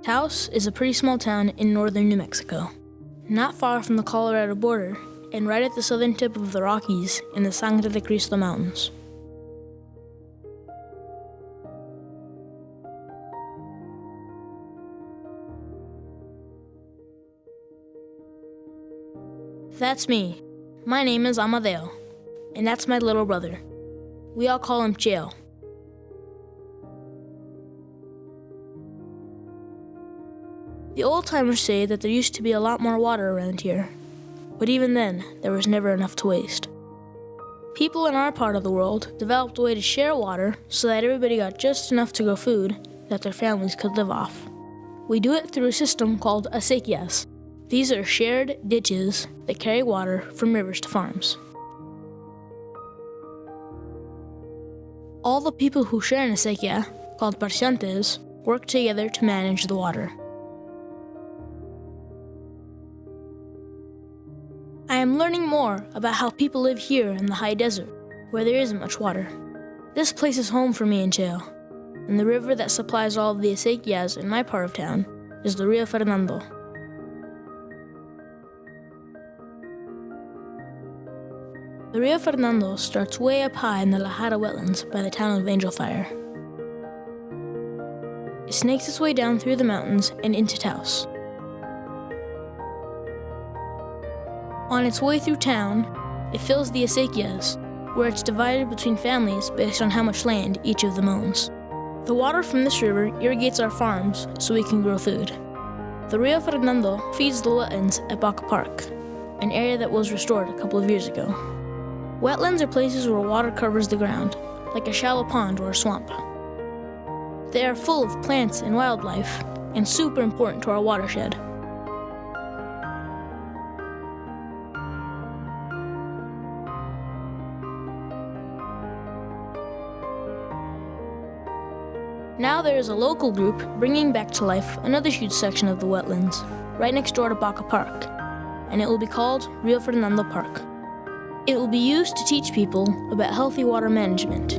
Taos is a pretty small town in northern New Mexico, not far from the Colorado border and right at the southern tip of the Rockies in the Sancre de Cristo Mountains. That's me. My name is Amadeo, and that's my little brother. We all call him Cheo. The old-timers say that there used to be a lot more water around here, but even then, there was never enough to waste. People in our part of the world developed a way to share water so that everybody got just enough to grow food that their families could live off. We do it through a system called acequias. These are shared ditches that carry water from rivers to farms. All the people who share an acequia, called pastures, work together to manage the water. I am learning more about how people live here in the high desert, where there isn't much water. This place is home for me and Cheo, and the river that supplies all of the acequias in my part of town is the Rio Fernando. The Rio Fernando starts way up high in the La Jara wetlands by the town of Angel Fire. It snakes its way down through the mountains and into Taos. On its way through town, it fills the acequias, where it's divided between families based on how much land each of them owns. The water from this river irrigates our farms so we can grow food. The Rio Fernando feeds the wetlands at Baca Park, an area that was restored a couple of years ago. Wetlands are places where water covers the ground, like a shallow pond or a swamp. They are full of plants and wildlife, and super important to our watershed. Now there is a local group bringing back to life another huge section of the wetlands, right next door to Baca Park, and it will be called Rio Fernando Park. It will be used to teach people about healthy water management.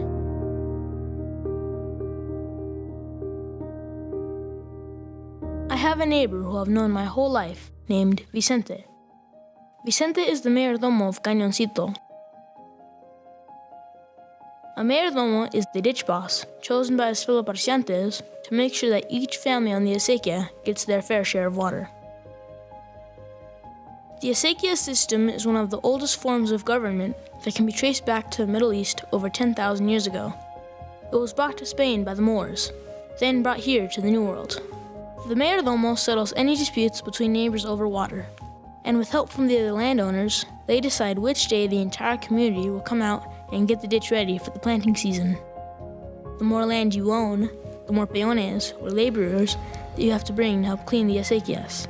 I have a neighbor who I've known my whole life named Vicente. Vicente is the mayordomo of Cañoncito. A mayordomo is the ditch boss chosen by his fellow parciantes to make sure that each family on the acequia gets their fair share of water. The acequia system is one of the oldest forms of government that can be traced back to the Middle East over 10,000 years ago. It was brought to Spain by the Moors, then brought here to the New World. The mayordomo settles any disputes between neighbors over water, and with help from the other landowners, they decide which day the entire community will come out and get the ditch ready for the planting season. The more land you own, the more peones, or laborers, that you have to bring to help clean the acequias.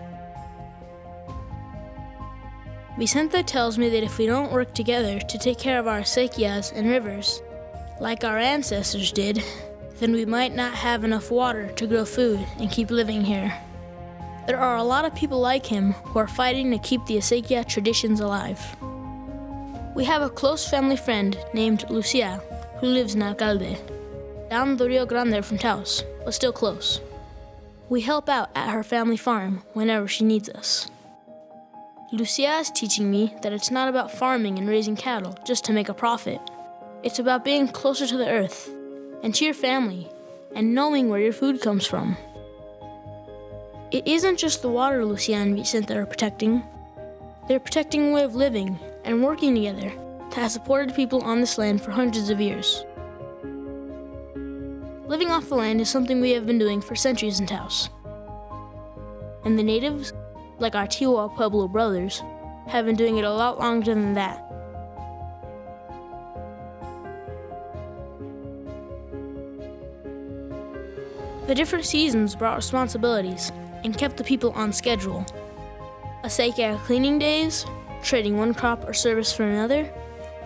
Vicente tells me that if we don't work together to take care of our acequias and rivers, like our ancestors did, then we might not have enough water to grow food and keep living here. There are a lot of people like him who are fighting to keep the acequia traditions alive. We have a close family friend named Lucia who lives in Alcalde, down the Rio Grande from Taos, but still close. We help out at her family farm whenever she needs us. Lucia is teaching me that it's not about farming and raising cattle just to make a profit. It's about being closer to the earth and to your family and knowing where your food comes from. It isn't just the water Lucia and Vicente are protecting. They're protecting a way of living and working together that has supported people on this land for hundreds of years. Living off the land is something we have been doing for centuries in Taos. And the natives, like our Tiwa Pueblo brothers, have been doing it a lot longer than that. The different seasons brought responsibilities and kept the people on schedule. Acequia cleaning days, trading one crop or service for another,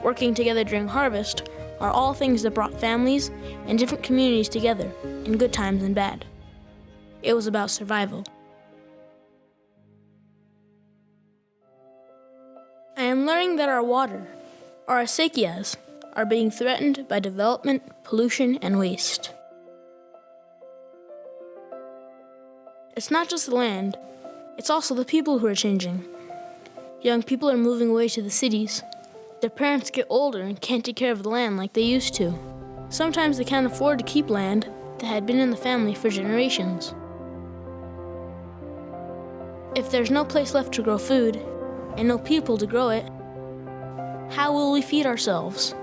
working together during harvest are all things that brought families and different communities together in good times and bad. It was about survival. I am learning that our water, our acequias, are being threatened by development, pollution, and waste. It's not just the land, it's also the people who are changing. Young people are moving away to the cities. Their parents get older and can't take care of the land like they used to. Sometimes they can't afford to keep land that had been in the family for generations. If there's no place left to grow food, and no people to grow it, how will we feed ourselves?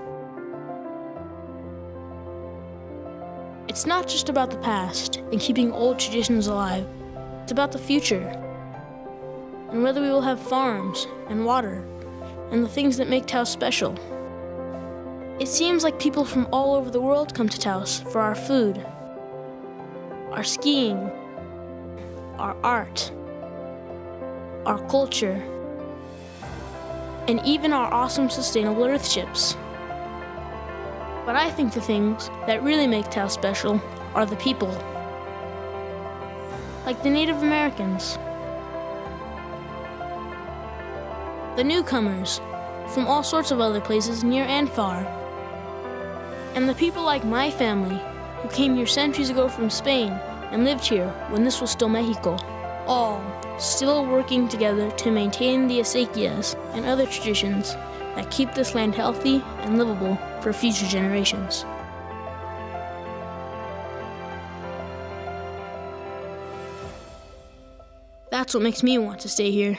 It's not just about the past and keeping old traditions alive. It's about the future, and whether we will have farms and water and the things that make Taos special. It seems like people from all over the world come to Taos for our food, our skiing, our art, our culture, and even our awesome sustainable earth ships. But I think the things that really make Taos special are the people. Like the Native Americans, the newcomers from all sorts of other places near and far, and the people like my family who came here centuries ago from Spain and lived here when this was still Mexico, all still working together to maintain the acequias and other traditions that keep this land healthy and livable for future generations. That's what makes me want to stay here.